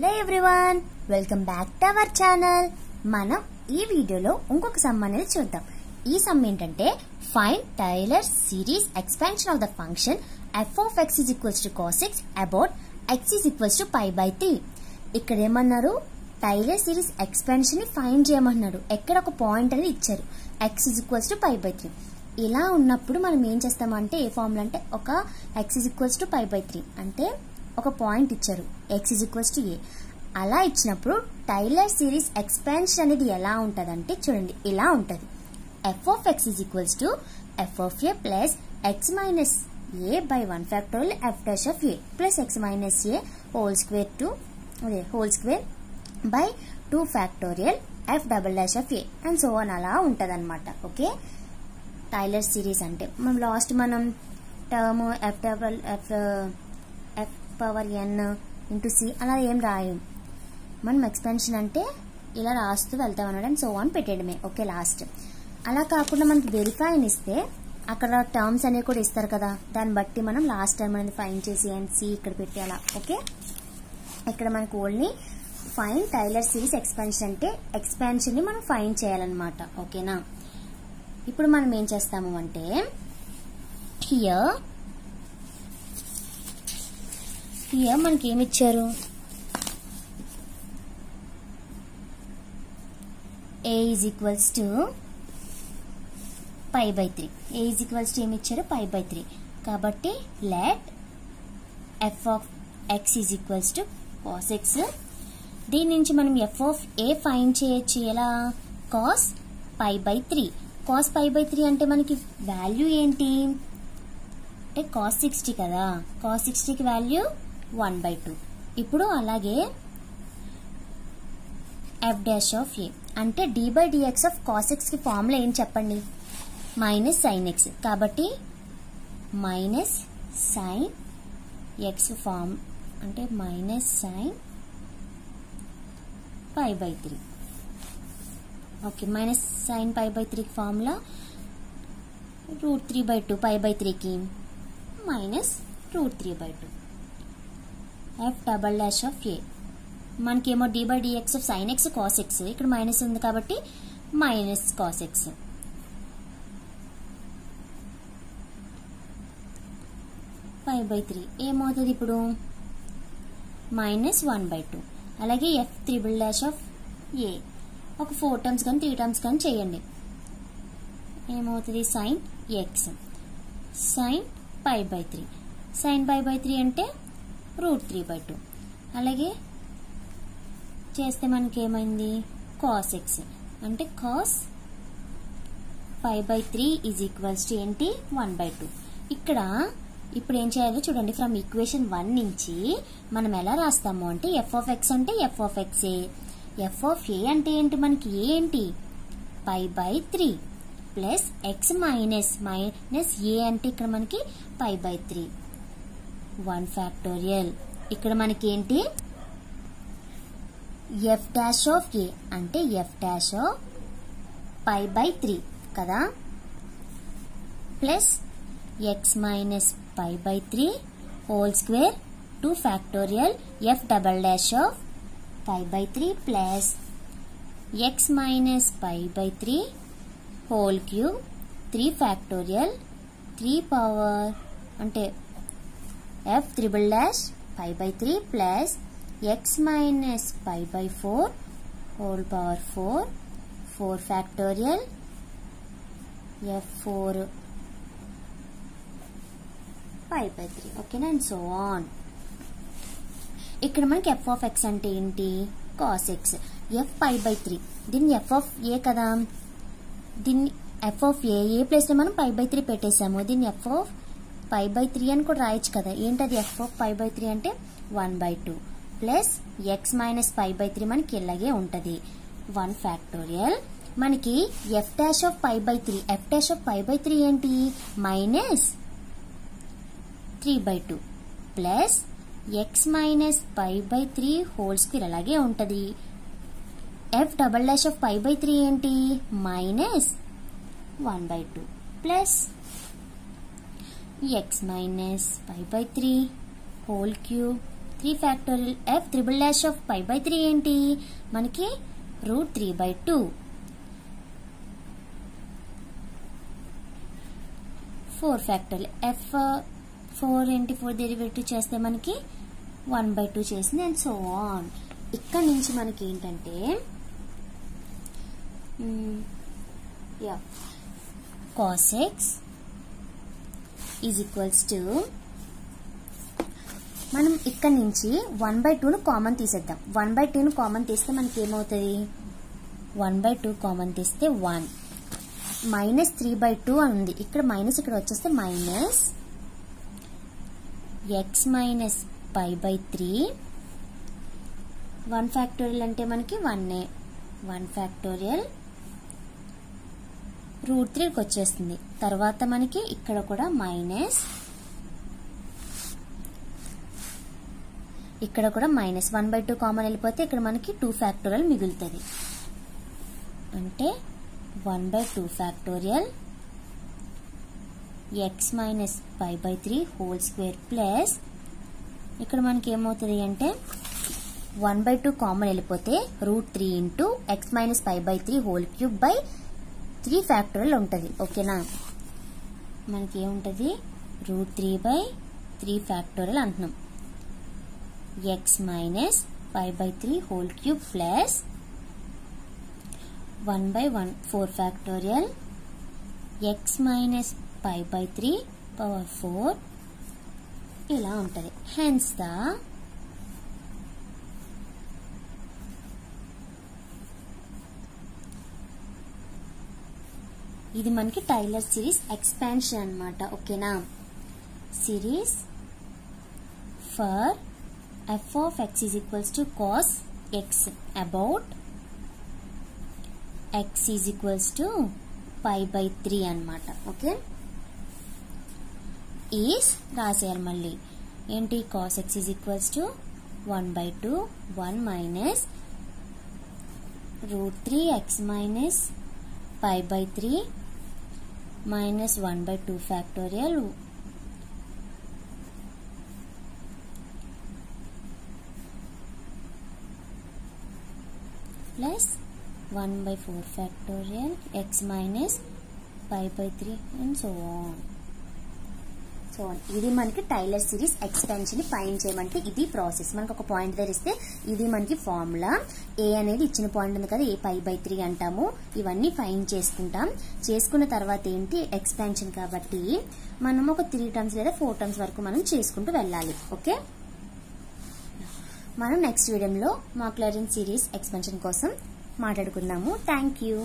Hello everyone, welcome back to our channel. మనం ఈ వీడియోలో ఇంకొక సమ్ అనేది చూద్దాం. ఈ సమ్ ఏంటంటే find Taylor series expansion of the function f of x is equals to cos x about x is equals to pi by 3. ఇక్కడ ఏమన్నారు, టైలర్ సిరీస్ ఎక్స్పాన్షన్ ని ఫైండ్ చేయమన్నాడు. ఎక్కడ ఒక పాయింట్ అనేది ఇచ్చారు, x is equals to pi by 3. ఇలా ఉన్నప్పుడు మనం ఏం చేస్తామంటే ఏ ఫార్ములా అంటే ఒక x is equals to pi by 3 అంటే ఒక పాయింట్ ఇచ్చారు x is equals to a. అలా ఇచ్చినప్పుడు టైలర్ సిరీస్ ఎక్స్పాన్షన్ అనేది ఎలా ఉంటదంటే చూడండి ఇలా ఉంటది. f of x is equals to f of a plus x minus a by 1 factorial f dash of a plus x minus a whole square by 2 factorial f double dash of a and so on అలా ఉంటదన్నమాట. Okay, tailor series అంటే మనం term f power n into C అలా ఏం రాయం. మనం expansion అంటే ఇలా రాస్తూ వెళ్తాం అనడం సో ఆన్ పెట్టేయడమే. ఓకే, లాస్ట్ అలా కాకుండా మనకి వెరిఫై అని ఇస్తే అక్కడ టర్మ్స్ అనేవి కూడా ఇస్తారు కదా, దాన్ని బట్టి మనం లాస్ట్ టర్మ్ అనేది ఫైండ్ చేసి అండ్ సి ఇక్కడ పెట్టాలా. ఓకే, ఇక్కడ మనకు only find Taylor series expansion అంటే ఎక్స్పాన్షన్ ని మనం ఫైండ్ చేయాలన్నమాట. ఓకేనా, ఇప్పుడు మనం ఏం చేస్తాము అంటే హియర్ మనకి ఏమి ఇచ్చారు, a is equals to pi by 3. a is equals to ఏమి ఇచ్చారు, pi by 3. కాబట్టి let f of x is equals to cos x. దీని నుంచి మనం f of a ఫైండ్ చేయొచ్చు ఎలా, cos pi by 3. cos pi by 3 అంటే మనకి వాల్యూ ఏంటి అంటే cos 60 కదా, cos 60కి వాల్యూ 1/2. ఇప్పుడు అలాగే f dash of a అంటే d by dx of cos x కి ఫార్ములా ఏం చెప్పండి, మైనస్ sin x. కాబట్టి మైనస్ sin x ఫార్మ్ అంటే minus sin pi by 3. Okay, minus sin pi by 3 కి ఫార్ములా √3/2 pi by 3కి minus √3/2 f double dash of a మనకేమో d by dx of sin x cos x, ఇక్కడ minus ఉంది కాబట్టి minus cos x. pi by 3 ఏమవుతుంది ఇప్పుడు minus 1/2. అలాగే f triple dash of a ఒక 4 టర్మ్స్ కానీ 3 టర్మ్స్ కానీ చేయండి, ఏమవుతుంది sin x sin pi by 3. sin pi by 3 అంటే √3/2. అలాగే చేస్తే మనకి ఏమైంది cos x అంటే cos pi by 3 is equals to ఏంటి 1/2. ఇక్కడ ఇప్పుడు ఏం చేయాలో చూడండి, ఫ్రమ్ ఈక్వేషన్ 1 నుంచి మనం ఎలా రాస్తాము అంటే f of x అంటే f of x a, f of a అంటే ఏంటి మనకి ఏంటి pi by 3 plus x minus a అంటే ఇక్కడ మనకి pi by 3 1 ఫ్యాక్టోరియల్. ఇక్కడ మనకి ఏంటి f dash of a అంటే f dash of pi by 3 కదా, plus x minus pi by 3 whole square 2 factorial f double dash of pi by 3 plus x minus pi by 3 whole cube 3 factorial 3 power అంటే f triple dash pi by 3 plus x minus pi by 4 whole power 4 factorial f4 pi by 3. ఓకేనా, and so on. ఇక్కడ మనకి f of x అంటే ఏంటి cos x, f pi by 3 దీన్ని f of a కదా, దీన్ని f of a place లో మనం pi by 3 పెట్టేసాము, దీన్ని f of pi by 3 అని కూడా రాయొచ్చు కదా. ఏంటది f of pi by 3 అంటే 1/2 plus x minus pi by 3 మనకి ఇలాగే ఉంటది 1 ఫ్యాక్టోరియల్. మనకి f dash of pi by 3, f dash of pi by 3 ఏంటి minus 3/2 plus x minus pi by 3 whole square అలాగే ఉంటది. f double dash of pi by 3 ఏంటి minus 1/2 plus x minus pi by 3 whole cube 3 factorial f triple dash of pi by 3 ఏంటి మనకి √3/2. 4 factorial f 4 ఏంటి 4 derivative చేస్తే మనకి 1/2 చేసింది and so on. ఇక్కడ నుంచి మనకి ఏంటంటే cos x is equals to మనం ఇక్కడ నుంచి 1/2 ను కామన్ తీసేద్దాం. 1/2 ను కామన్ తీస్తే మనకి ఏమవుతుంది 1/2 కామన్ తీస్తే 1 -3/2 అని ఉంది. ఇక్కడ మైనస్ ఇక్కడ వచ్చేస్తే minus x minus pi by 3. 1 factorial అంటే మనకి 1 ఫ్యాక్టోరియల్ √3కి వచ్చేస్తుంది. తర్వాత మనకి ఇక్కడ కూడా మైనస్, ఇక్కడ కూడా మైనస్ 1/2 కామన్ వెళ్ళిపోతే ఇక్కడ మనకి 2 ఫ్యాక్టోరియల్ మిగులుతుంది. అంటే 1/2 factorial x minus pi by 3 whole square plus ఇక్కడ మనకి ఏమవుతుంది అంటే 1/2 కామన్ వెళ్ళిపోతే √3 into x minus pi by 3 whole cube by 3 factorial ఉంటుంది. ఓకేనా, మనకి ఏముంటుంది √3/3 ఫ్యాక్టోరియల్ అంటున్నాం. x minus pi by 3 whole cube plus 1/1 4 factorial x minus pi by 3 power 4 ఇలా ఉంటుంది. హెన్స్ ద ఇది మనకి టైలర్ సిరీస్ ఎక్స్పాన్షన్ అన్నమాట. ఓకేనా, series for f of x is equals to cos x about x is equals to pi by 3 అన్నమాట. Okay, is రాసేయాలి మళ్ళీ ఏంటి cos x is equals to 1/2 1 minus √3x minus pi by 3 minus 1/2 factorial plus 1/4 factorial x minus pi by 3 and so on. ఇది మనకి tailor series expansion ని find చేయమంటే ఇది process. మనకు ఒక పాయింట్ ధరిస్తే ఇది మనకి ఫార్ములా. ఏ అనేది ఇచ్చిన పాయింట్ ఉంది కదా, ఏ పై బై 3 అంటాము. ఇవన్నీ ఫైండ్ చేసుకుంటాం. చేసుకున్న తర్వాత ఏంటి ఎక్స్పాన్షన్ కాబట్టి మనం ఒక 3 టర్మ్స్ లేదా 4 టర్మ్స్ వరకు మనం చేసుకుంటూ వెళ్ళాలి. ఓకే, మనం నెక్స్ట్ వీడియోలో మాక్లారెన్ సిరీస్ ఎక్స్పాన్షన్ కోసం మాట్లాడుకుందాము. Thank you.